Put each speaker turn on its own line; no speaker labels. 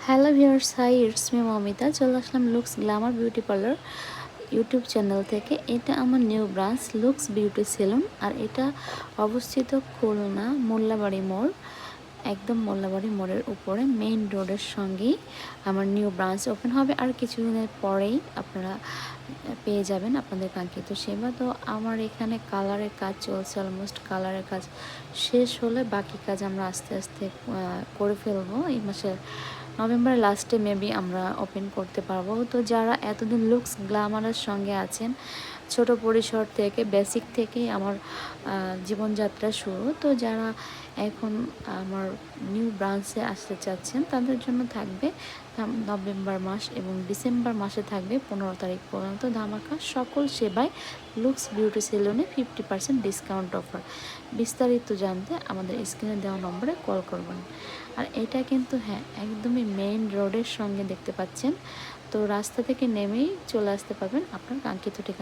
Hello viewers, hi, it's me Mamita. চলে আসলাম Looks glamour beauty parlour YouTube channel থেকে। এটা আমার new branch Looks beauty salon, আর এটা অবস্থিত খুলনা মোল্লাবাড়ি মোড়, একদম মোল্লাবাড়ি মোড়ের উপরে মেইন রোডের সঙ্গেই আমার নিউ ব্রাঞ্চ ওপেন হবে। আর কিছুদিনের পরেই আপনারা পেয়ে যাবেন আপনাদের কাঙ্ক্ষিত সেবা। তো আমার এখানে কালারের কাজ চলছে, অলমোস্ট কালারের কাজ শেষ হলে বাকি কাজ আমরা আস্তে আস্তে করে ফেলবো। এই মাসের নভেম্বরের লাস্টে মেবি আমরা ওপেন করতে পারবো। তো যারা এতদিন লুকস গ্ল্যামারের সঙ্গে আছেন, ছোট পরিসর থেকে বেসিক থেকেই আমার জীবনযাত্রা শুরু, তো যারা এখন আমার নিউ ব্রাঞ্চে আসতে চাচ্ছেন তাদের জন্য থাকবে নভেম্বর মাস এবং ডিসেম্বর মাসে থাকবে 15 তারিখ পর্যন্ত ধামাকা সকল সেবায় লুকস বিউটি সেলুনে 50% ডিসকাউন্ট অফার। বিস্তারিত জানতে আমাদের স্ক্রিনে দেওয়া নম্বরে কল করবেন। আর এটা কিন্তু একদমই মেইন রোডের সঙ্গে দেখতে পাচ্ছেন, তো রাস্তা থেকে নেমেই চলে আসতে পারবেন আপনার কাঙ্ক্ষিত ঠিকানা।